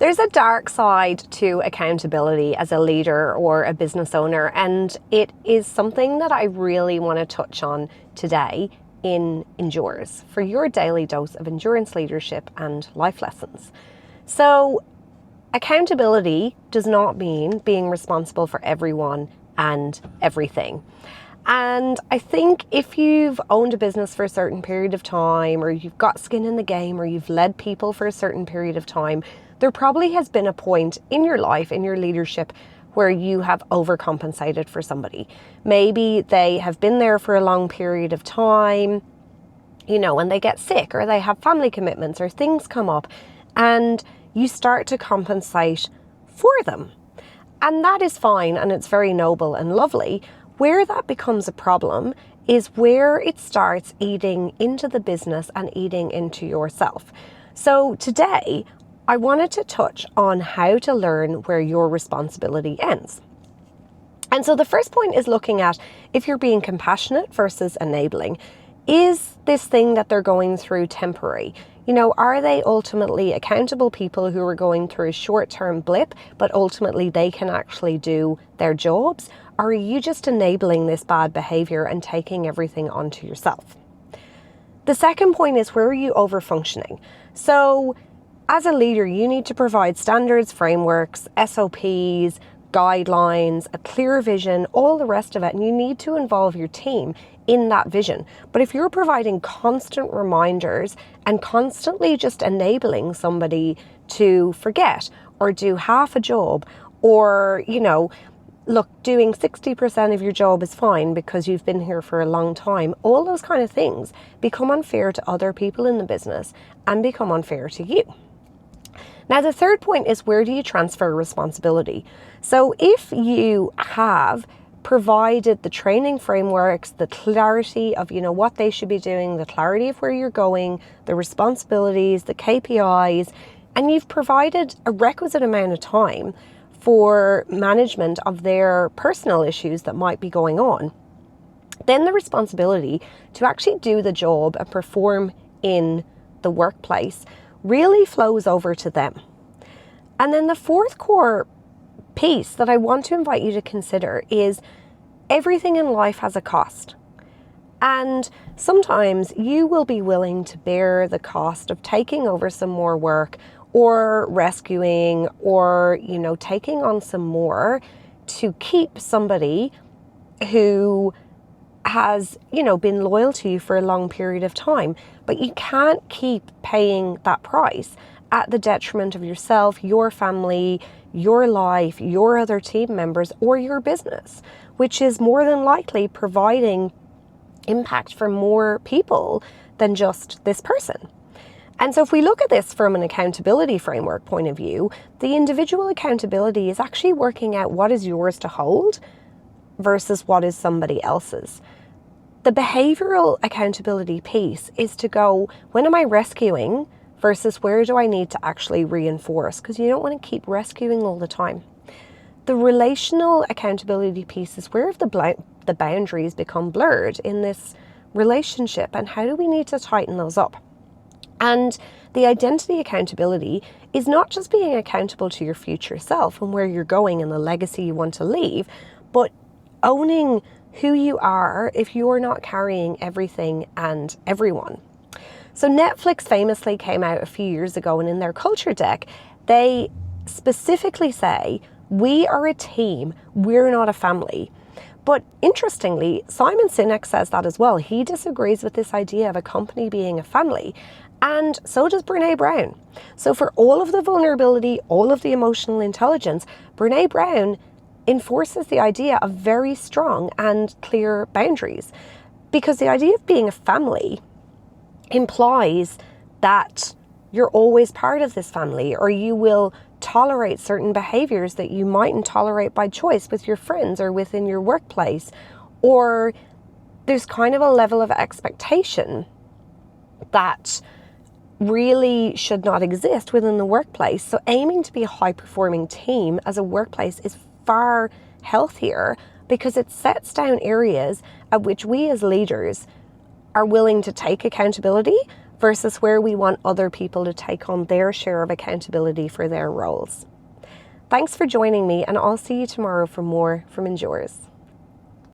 There's a dark side to accountability as a leader or a business owner, and it is something that I really want to touch on today in Endures for your daily dose of endurance leadership and life lessons. So, accountability does not mean being responsible for everyone and everything. And I think if you've owned a business for a certain period of time, or you've got skin in the game, or you've led people for a certain period of time, there probably has been a point in your life, in your leadership, where you have overcompensated for somebody. Maybe they have been there for a long period of time, and they get sick, or they have family commitments, or things come up, and you start to compensate for them. And that is fine, and it's very noble and lovely. Where that becomes a problem is where it starts eating into the business and eating into yourself. So today, I wanted to touch on how to learn where your responsibility ends. And so the first point is looking at if you're being compassionate versus enabling. Is this thing that they're going through temporary? Are they ultimately accountable people who are going through a short-term blip, but ultimately they can actually do their jobs? Or are you just enabling this bad behavior and taking everything onto yourself? The second point is, where are you over-functioning? So as a leader, you need to provide standards, frameworks, SOPs, guidelines, a clear vision, all the rest of it, and you need to involve your team in that vision. But if you're providing constant reminders and constantly just enabling somebody to forget or do half a job, or, doing 60% of your job is fine because you've been here for a long time, all those kind of things become unfair to other people in the business and become unfair to you. Now, the third point is, where do you transfer responsibility? So if you have provided the training frameworks, the clarity of, what they should be doing, the clarity of where you're going, the responsibilities, the KPIs, and you've provided a requisite amount of time for management of their personal issues that might be going on, then the responsibility to actually do the job and perform in the workplace really flows over to them. And then the fourth core piece that I want to invite you to consider is everything in life has a cost. And sometimes you will be willing to bear the cost of taking over some more work, or rescuing, or, taking on some more to keep somebody who has, been loyal to you for a long period of time. But you can't keep paying that price at the detriment of yourself, your family, your life, your other team members, or your business, which is more than likely providing impact for more people than just this person. And so if we look at this from an accountability framework point of view, the individual accountability is actually working out what is yours to hold versus what is somebody else's. The behavioral accountability piece is to go, when am I rescuing versus where do I need to actually reinforce? Because you don't want to keep rescuing all the time. The relational accountability piece is, where have the boundaries become blurred in this relationship, and how do we need to tighten those up? And the identity accountability is not just being accountable to your future self and where you're going and the legacy you want to leave, but owning who you are if you're not carrying everything and everyone. So Netflix famously came out a few years ago, and in their culture deck, they specifically say, we are a team, we're not a family. But interestingly, Simon Sinek says that as well. He disagrees with this idea of a company being a family. And so does Brené Brown. So for all of the vulnerability, all of the emotional intelligence, Brené Brown enforces the idea of very strong and clear boundaries. Because the idea of being a family implies that you're always part of this family, or you will tolerate certain behaviors that you mightn't tolerate by choice with your friends or within your workplace, or there's kind of a level of expectation that really should not exist within the workplace. So aiming to be a high-performing team as a workplace is far healthier, because it sets down areas at which we as leaders are willing to take accountability versus where we want other people to take on their share of accountability for their roles. Thanks for joining me, and I'll see you tomorrow for more from Endures.